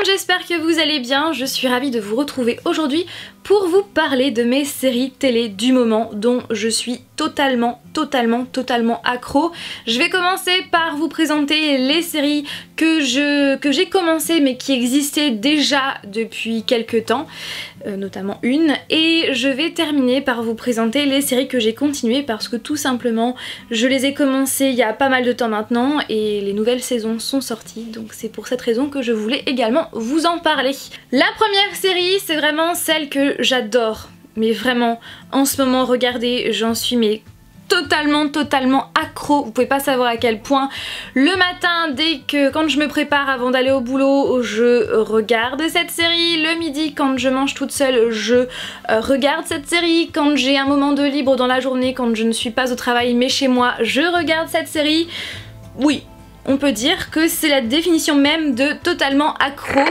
monde, j'espère que vous allez bien. Je suis ravie de vous retrouver aujourd'hui pour vous parler de mes séries télé du moment dont je suis totalement accro. Je vais commencer par vous présenter les séries que j'ai commencé mais qui existaient déjà depuis quelques temps, notamment une, et je vais terminer par vous présenter les séries que j'ai continuées parce que tout simplement je les ai commencées il y a pas mal de temps maintenant et les nouvelles saisons sont sorties, donc c'est pour cette raison que je voulais également vous en parler. La première série, c'est vraiment celle que j'adore, mais vraiment en ce moment, regardez, j'en suis mais totalement accro. Vous pouvez pas savoir à quel point. Le matin, quand je me prépare avant d'aller au boulot, je regarde cette série. Le midi, quand je mange toute seule, je regarde cette série. Quand j'ai un moment de libre dans la journée, quand je ne suis pas au travail mais chez moi, je regarde cette série. Oui, on peut dire que c'est la définition même de totalement accro.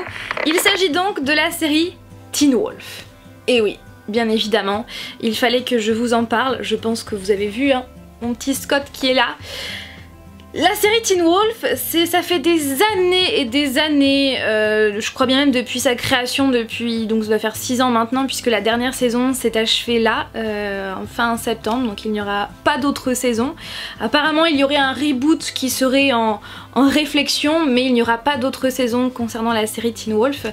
Il s'agit donc de la série Teen Wolf. Et oui, bien évidemment, il fallait que je vous en parle. Je pense que vous avez vu hein, mon petit Scott qui est là. La série Teen Wolf, ça fait des années et des années, je crois bien même depuis sa création, donc ça doit faire 6 ans maintenant, puisque la dernière saison s'est achevée là, en fin septembre, donc il n'y aura pas d'autres saisons. Apparemment il y aurait un reboot qui serait en réflexion, mais il n'y aura pas d'autres saisons concernant la série Teen Wolf.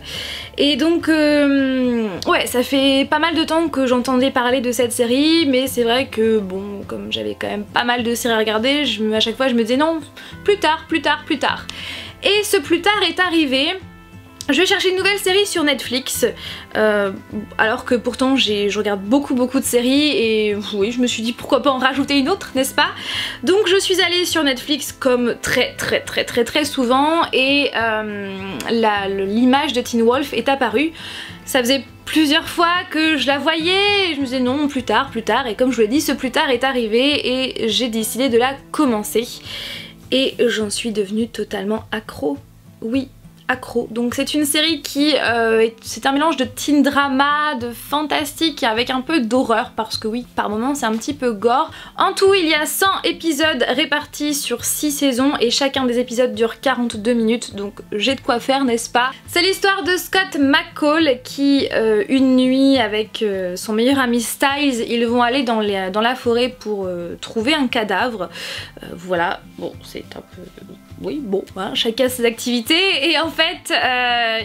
Et donc ouais, ça fait pas mal de temps que j'entendais parler de cette série, mais c'est vrai que bon, comme j'avais quand même pas mal de séries à regarder, à chaque fois je me disais non, plus tard. Et ce plus tard est arrivé. Je vais chercher une nouvelle série sur Netflix, alors que pourtant je regarde beaucoup de séries et oui, je me suis dit pourquoi pas en rajouter une autre, n'est-ce pas? Donc je suis allée sur Netflix comme très souvent et l'image de Teen Wolf est apparue. Ça faisait plusieurs fois que je la voyais et je me disais non, plus tard, et comme je vous l'ai dit, ce plus tard est arrivé et j'ai décidé de la commencer. Et j'en suis devenue totalement accro, oui, accro. Donc c'est une série qui c'est un mélange de teen drama, de fantastique avec un peu d'horreur parce que oui, par moments c'est un petit peu gore. En tout, il y a 100 épisodes répartis sur 6 saisons et chacun des épisodes dure 42 minutes, donc j'ai de quoi faire, n'est-ce pas? C'est l'histoire de Scott McCall qui, une nuit avec son meilleur ami Styles, ils vont aller dans la forêt pour trouver un cadavre. Voilà, bon, c'est un peu... oui, bon, hein, chacun ses activités et en fait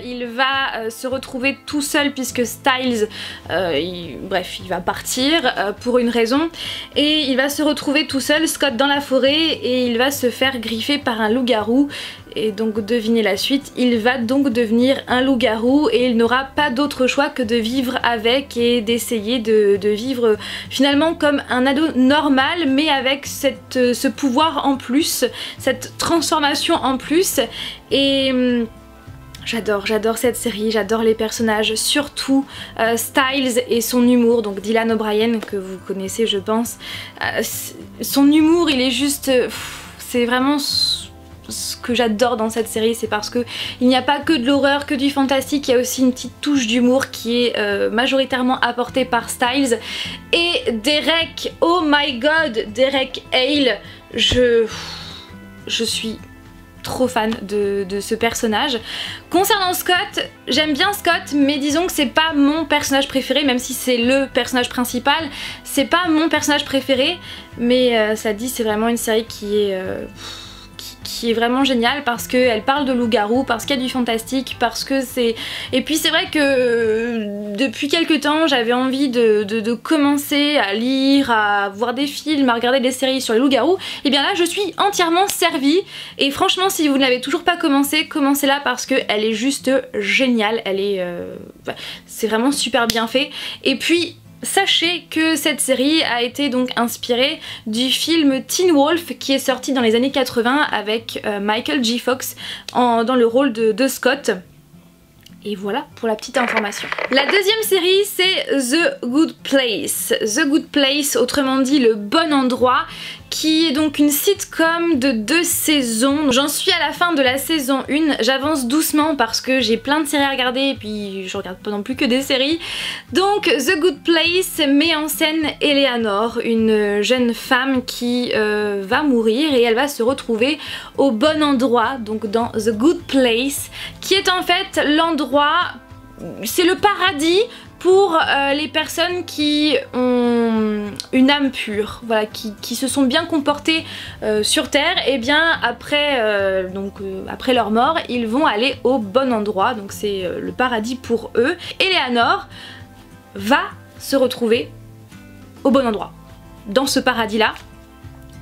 il va se retrouver tout seul puisque Styles, bref, il va partir pour une raison et il va se retrouver tout seul, Scott, dans la forêt et il va se faire griffer par un loup-garou. Et donc devinez la suite, il va donc devenir un loup-garou et il n'aura pas d'autre choix que de vivre avec et d'essayer de vivre finalement comme un ado normal mais avec ce pouvoir en plus, cette transformation en plus. Et j'adore cette série, j'adore les personnages, surtout Styles et son humour, donc Dylan O'Brien que vous connaissez je pense. Son humour il est juste... c'est vraiment... ce que j'adore dans cette série, c'est parce que il n'y a pas que de l'horreur, que du fantastique, il y a aussi une petite touche d'humour qui est majoritairement apportée par Styles. Et Derek, oh my god, Derek Hale, je suis trop fan de ce personnage. Concernant Scott, j'aime bien Scott, mais disons que c'est pas mon personnage préféré, même si c'est le personnage principal, c'est pas mon personnage préféré, mais ça dit, c'est vraiment une série qui est vraiment géniale parce qu'elle parle de loup-garou, parce qu'il y a du fantastique, parce que c'est... Et puis c'est vrai que depuis quelques temps j'avais envie de commencer à lire, à voir des films, à regarder des séries sur les loups-garous, et bien là je suis entièrement servie et franchement si vous ne l'avez toujours pas commencé, commencez-la parce qu'elle est juste géniale, elle est... c'est vraiment super bien fait. Et puis sachez que cette série a été donc inspirée du film Teen Wolf qui est sorti dans les années 80 avec Michael J. Fox dans le rôle de Scott. Et voilà pour la petite information. La deuxième série c'est The Good Place. The Good Place, autrement dit le bon endroit, qui est donc une sitcom de 2 saisons. J'en suis à la fin de la saison 1, j'avance doucement parce que j'ai plein de séries à regarder et puis je regarde pas non plus que des séries. Donc The Good Place met en scène Eleanor, une jeune femme qui va mourir et elle va se retrouver au bon endroit, donc dans The Good Place, qui est en fait l'endroit, c'est le paradis pour les personnes qui ont une âme pure, voilà, qui se sont bien comportées sur Terre, et bien après, après leur mort, ils vont aller au bon endroit, donc c'est le paradis pour eux. Eleanor va se retrouver au bon endroit, dans ce paradis-là.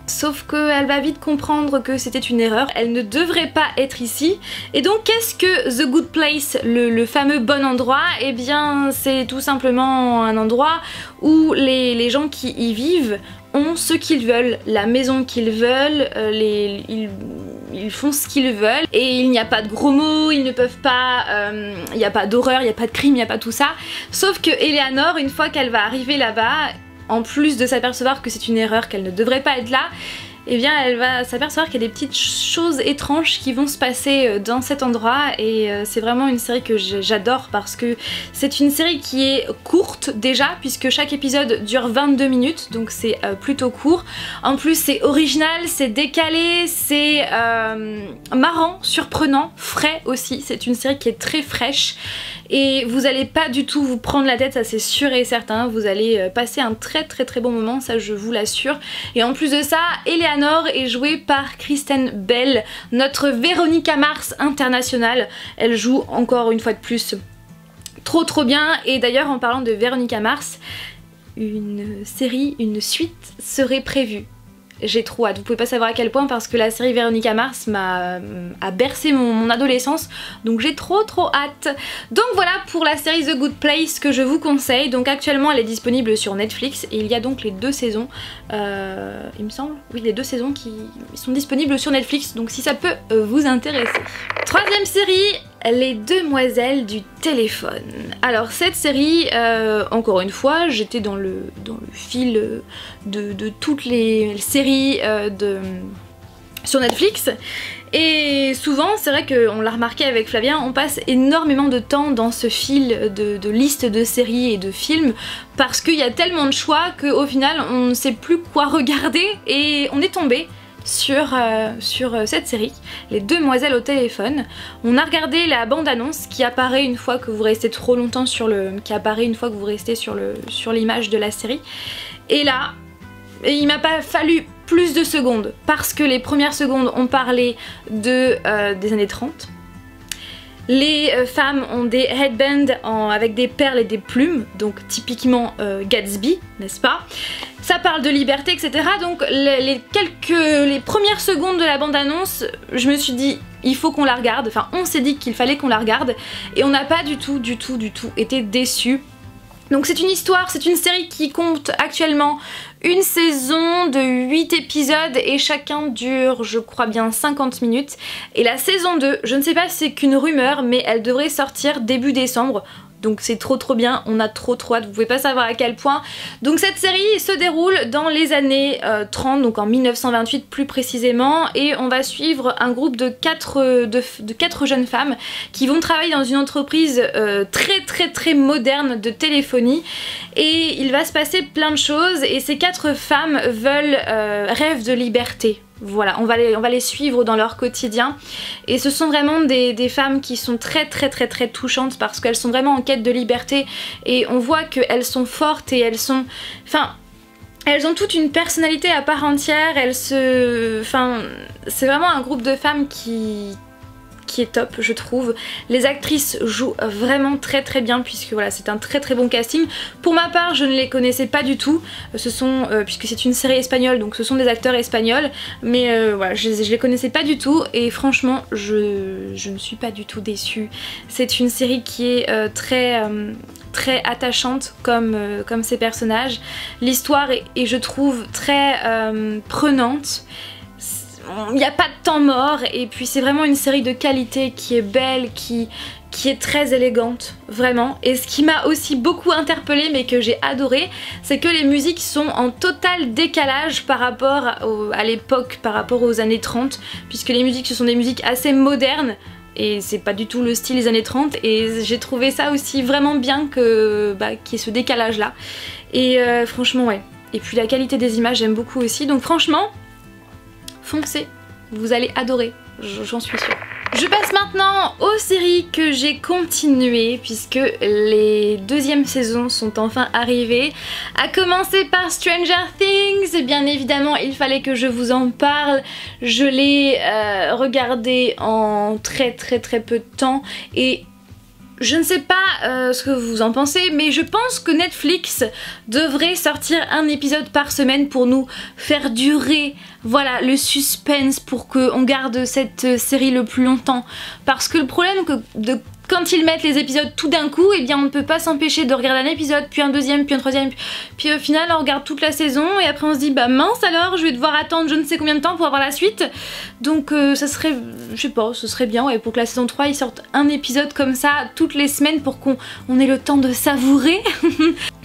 Sauf qu'elle va vite comprendre que c'était une erreur, elle ne devrait pas être ici. Et donc qu'est-ce que The Good Place, le fameux bon endroit? Eh bien c'est tout simplement un endroit où les gens qui y vivent ont ce qu'ils veulent, la maison qu'ils veulent, ils font ce qu'ils veulent et il n'y a pas de gros mots, ils ne peuvent pas, il n'y a pas d'horreur, il n'y a pas de crime, il n'y a pas tout ça. Sauf que Eleanor, une fois qu'elle va arriver là-bas, en plus de s'apercevoir que c'est une erreur, qu'elle ne devrait pas être là, eh bien elle va s'apercevoir qu'il y a des petites choses étranges qui vont se passer dans cet endroit et c'est vraiment une série que j'adore parce que c'est une série qui est courte déjà puisque chaque épisode dure 22 minutes donc c'est plutôt court. En plus c'est original, c'est décalé, c'est marrant, surprenant, frais aussi, c'est une série qui est très fraîche. Et vous allez pas du tout vous prendre la tête, ça c'est sûr et certain, vous allez passer un très bon moment, ça je vous l'assure. Et en plus de ça, Eleanor est jouée par Kristen Bell, notre Veronica Mars internationale. Elle joue encore une fois de plus trop bien. Et d'ailleurs en parlant de Veronica Mars, une série, une suite serait prévue. J'ai trop hâte, vous pouvez pas savoir à quel point parce que la série Veronica Mars a bercé mon adolescence, donc j'ai trop hâte. Donc voilà pour la série The Good Place que je vous conseille. Donc actuellement elle est disponible sur Netflix et il y a donc les 2 saisons, il me semble, oui les 2 saisons qui sont disponibles sur Netflix, donc si ça peut vous intéresser. Troisième série, Les Demoiselles du téléphone. Alors cette série, encore une fois, j'étais dans le fil de toutes les séries sur Netflix. Et souvent, c'est vrai qu'on l'a remarqué avec Flavien, on passe énormément de temps dans ce fil de liste de séries et de films parce qu'il y a tellement de choix qu'au final on ne sait plus quoi regarder et on est tombé sur cette série, Les Demoiselles au téléphone. On a regardé la bande-annonce qui apparaît une fois que vous restez trop longtemps sur l'image de la série. Et là, il m'a pas fallu plus de secondes parce que les premières secondes ont parlé des années 30. Les femmes ont des headbands avec des perles et des plumes, donc typiquement Gatsby, n'est-ce pas? Ça parle de liberté, etc. Donc les premières secondes de la bande-annonce, je me suis dit il faut qu'on la regarde, enfin on s'est dit qu'il fallait qu'on la regarde et on n'a pas du tout été déçus. Donc c'est une histoire, c'est une série qui compte actuellement une saison de 8 épisodes et chacun dure je crois bien 50 minutes. Et la saison 2, je ne sais pas si c'est qu'une rumeur mais elle devrait sortir début décembre. Donc c'est trop bien, on a trop hâte, vous pouvez pas savoir à quel point. Donc cette série se déroule dans les années 30, donc en 1928 plus précisément, et on va suivre un groupe de 4 jeunes femmes qui vont travailler dans une entreprise très moderne de téléphonie, et il va se passer plein de choses, et ces 4 femmes rêvent de liberté. Voilà, on va les suivre dans leur quotidien et ce sont vraiment des femmes qui sont très touchantes parce qu'elles sont vraiment en quête de liberté et on voit qu'elles sont fortes et elles ont toute une personnalité à part entière, c'est vraiment un groupe de femmes qui est top je trouve. Les actrices jouent vraiment très bien puisque voilà c'est un très bon casting. Pour ma part je ne les connaissais pas du tout, puisque c'est une série espagnole donc ce sont des acteurs espagnols, mais voilà je les connaissais pas du tout et franchement je ne suis pas du tout déçue. C'est une série qui est très attachante comme ces personnages. L'histoire est je trouve très prenante. Il n'y a pas de temps mort et puis c'est vraiment une série de qualité qui est belle, qui qui est très élégante, vraiment. Et ce qui m'a aussi beaucoup interpellée, mais que j'ai adoré, c'est que les musiques sont en total décalage par rapport à l'époque, par rapport aux années 30, puisque les musiques, ce sont des musiques assez modernes, et c'est pas du tout le style des années 30, et j'ai trouvé ça aussi vraiment bien qu'il y ait ce décalage là. Et franchement ouais. Et puis la qualité des images j'aime beaucoup aussi, donc franchement, foncez, vous allez adorer, j'en suis sûre. Je passe maintenant aux séries que j'ai continuées puisque les deuxièmes saisons sont enfin arrivées. À commencer par Stranger Things, et bien évidemment il fallait que je vous en parle. Je l'ai regardé en très peu de temps et je ne sais pas ce que vous en pensez, mais je pense que Netflix devrait sortir un épisode par semaine pour nous faire durer, voilà, le suspense, pour qu'on garde cette série le plus longtemps. Parce que le problème quand ils mettent les épisodes tout d'un coup, eh bien on ne peut pas s'empêcher de regarder un épisode, puis un deuxième, puis un troisième, puis au final on regarde toute la saison et après on se dit bah mince alors, je vais devoir attendre je ne sais combien de temps pour avoir la suite. Donc ça serait, je sais pas, ce serait bien ouais, pour que la saison 3 ils sortent un épisode comme ça toutes les semaines pour qu'on ait le temps de savourer.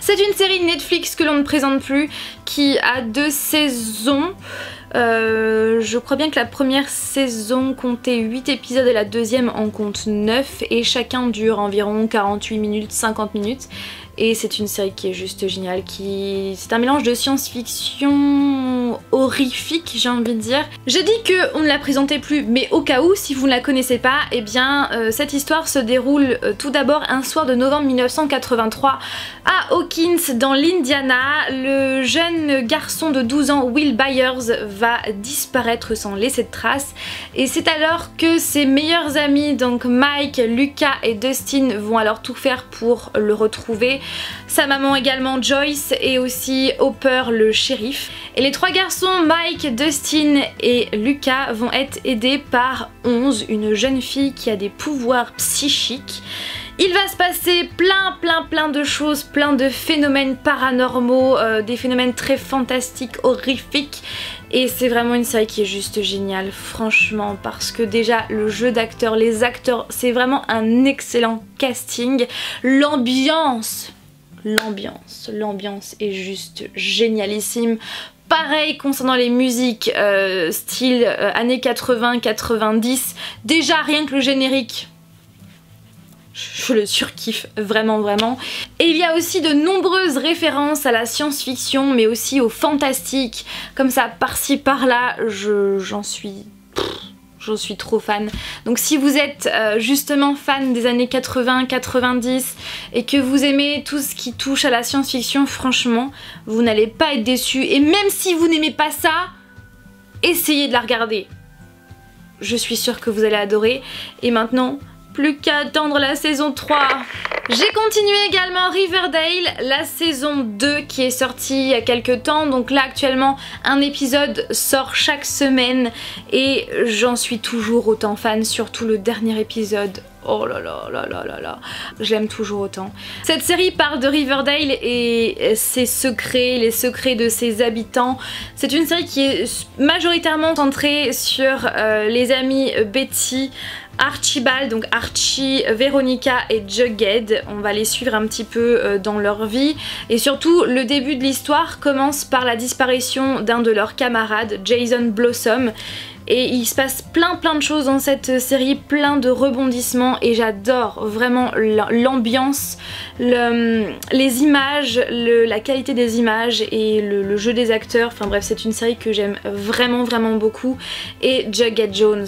C'est une série Netflix que l'on ne présente plus, qui a 2 saisons. Je crois bien que la première saison comptait 8 épisodes et la deuxième en compte 9 et chacun dure environ 48 minutes, 50 minutes. Et c'est une série qui est juste géniale, c'est un mélange de science-fiction horrifique, j'ai envie de dire. J'ai dit qu'on ne la présentait plus, mais au cas où, si vous ne la connaissez pas, eh bien cette histoire se déroule tout d'abord un soir de novembre 1983 à Hawkins dans l'Indiana. Le jeune garçon de 12 ans, Will Byers, va disparaître sans laisser de traces. Et c'est alors que ses meilleurs amis, donc Mike, Lucas et Dustin, vont alors tout faire pour le retrouver. Sa maman également, Joyce, et aussi Hopper le shérif. Et les 3 garçons, Mike, Dustin et Lucas, vont être aidés par 11, une jeune fille qui a des pouvoirs psychiques. Il va se passer plein de choses, plein de phénomènes paranormaux, des phénomènes très fantastiques, horrifiques. Et c'est vraiment une série qui est juste géniale, franchement, parce que déjà le jeu d'acteurs, les acteurs, c'est vraiment un excellent casting. L'ambiance est juste génialissime. Pareil concernant les musiques, style années 80-90, déjà rien que le générique, je le surkiffe vraiment. Et il y a aussi de nombreuses références à la science-fiction mais aussi au fantastique, comme ça par-ci par-là, j'en suis trop fan. Donc si vous êtes justement fan des années 80-90 et que vous aimez tout ce qui touche à la science-fiction, franchement vous n'allez pas être déçus. Et même si vous n'aimez pas ça, essayez de la regarder, je suis sûre que vous allez adorer. Et maintenant plus qu'à attendre la saison 3. J'ai continué également Riverdale, la saison 2 qui est sortie il y a quelques temps. Donc là actuellement un épisode sort chaque semaine et j'en suis toujours autant fan, surtout le dernier épisode. Oh là là, je l'aime toujours autant. Cette série parle de Riverdale et ses secrets, les secrets de ses habitants. C'est une série qui est majoritairement centrée sur les amis Betty, Archibald, donc Archie, Veronica et Jughead. On va les suivre un petit peu dans leur vie. Et surtout, le début de l'histoire commence par la disparition d'un de leurs camarades, Jason Blossom. Et il se passe plein de choses dans cette série, plein de rebondissements et j'adore vraiment l'ambiance, les images, la qualité des images et le jeu des acteurs. Enfin bref, c'est une série que j'aime vraiment beaucoup. Et Jughead Jones,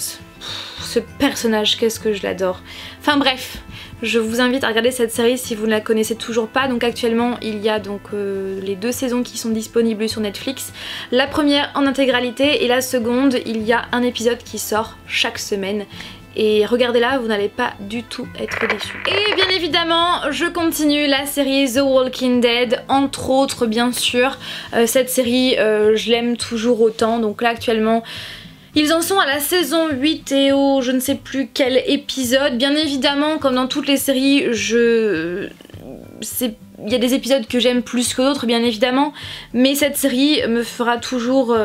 ce personnage, qu'est-ce que je l'adore. Enfin bref, je vous invite à regarder cette série si vous ne la connaissez toujours pas. Donc actuellement il y a donc les 2 saisons qui sont disponibles sur Netflix. La première en intégralité et la seconde, il y a un épisode qui sort chaque semaine. Et regardez-la, vous n'allez pas du tout être déçus. Et bien évidemment, je continue la série The Walking Dead, entre autres bien sûr. Cette série, je l'aime toujours autant. Donc là actuellement, ils en sont à la saison 8 et au je ne sais plus quel épisode. Bien évidemment, comme dans toutes les séries, il y a des épisodes que j'aime plus que d'autres, bien évidemment. Mais cette série me fera toujours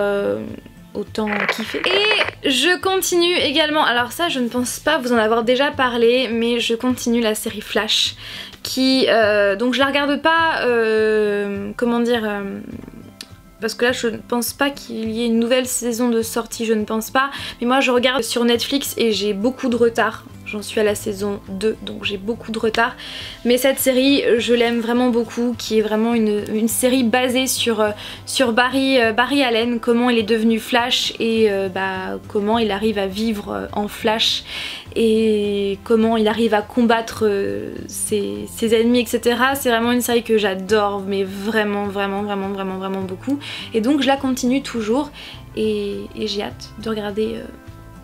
autant kiffer. Et je continue également, alors ça je ne pense pas vous en avoir déjà parlé, mais je continue la série Flash qui, donc je la regarde pas, comment dire, parce que là je ne pense pas qu'il y ait une nouvelle saison de sortie, je ne pense pas, mais moi je regarde sur Netflix et j'ai beaucoup de retard. J'en suis à la saison 2 donc j'ai beaucoup de retard, mais cette série je l'aime vraiment beaucoup, qui est vraiment une série basée sur Barry Allen, comment il est devenu Flash et comment il arrive à vivre en Flash et comment il arrive à combattre ses ennemis, etc. C'est vraiment une série que j'adore, mais vraiment beaucoup, et donc je la continue toujours et j'ai hâte de regarder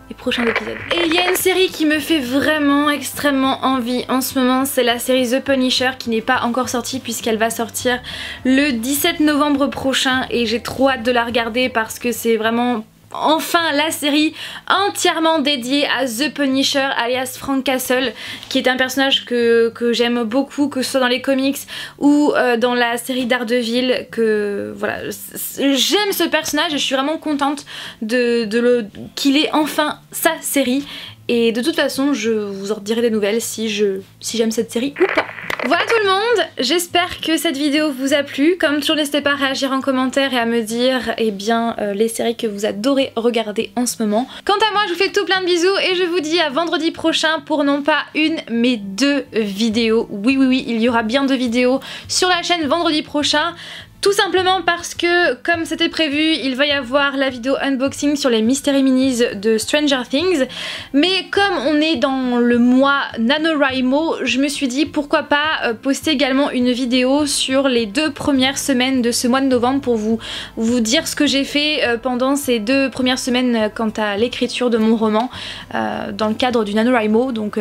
les prochains épisodes. Et il y a une série qui me fait vraiment extrêmement envie en ce moment, c'est la série The Punisher, qui n'est pas encore sortie puisqu'elle va sortir le 17 novembre prochain, et j'ai trop hâte de la regarder parce que c'est vraiment enfin la série entièrement dédiée à The Punisher alias Frank Castle, qui est un personnage que j'aime beaucoup, que ce soit dans les comics ou dans la série Daredevil, que voilà, j'aime ce personnage et je suis vraiment contente qu'il ait enfin sa série. Et de toute façon je vous en dirai des nouvelles si j'aime cette série ou pas. Voilà tout le monde, j'espère que cette vidéo vous a plu. Comme toujours, n'hésitez pas à réagir en commentaire et à me dire les séries que vous adorez regarder en ce moment. Quant à moi, je vous fais tout plein de bisous et je vous dis à vendredi prochain pour non pas une mais 2 vidéos. Oui, il y aura bien 2 vidéos sur la chaîne vendredi prochain. Tout simplement parce que, comme c'était prévu, il va y avoir la vidéo unboxing sur les Mystery Minis de Stranger Things. Mais comme on est dans le mois NaNoWriMo, je me suis dit pourquoi pas poster également une vidéo sur les 2 premières semaines de ce mois de novembre pour vous dire ce que j'ai fait pendant ces 2 premières semaines quant à l'écriture de mon roman dans le cadre du NaNoWriMo. Donc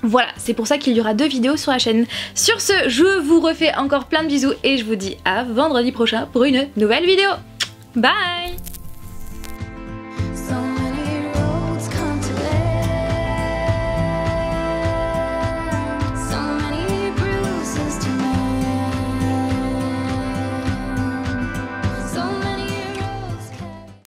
voilà, c'est pour ça qu'il y aura 2 vidéos sur la chaîne. Sur ce, je vous refais encore plein de bisous et je vous dis à vendredi prochain pour une nouvelle vidéo. Bye!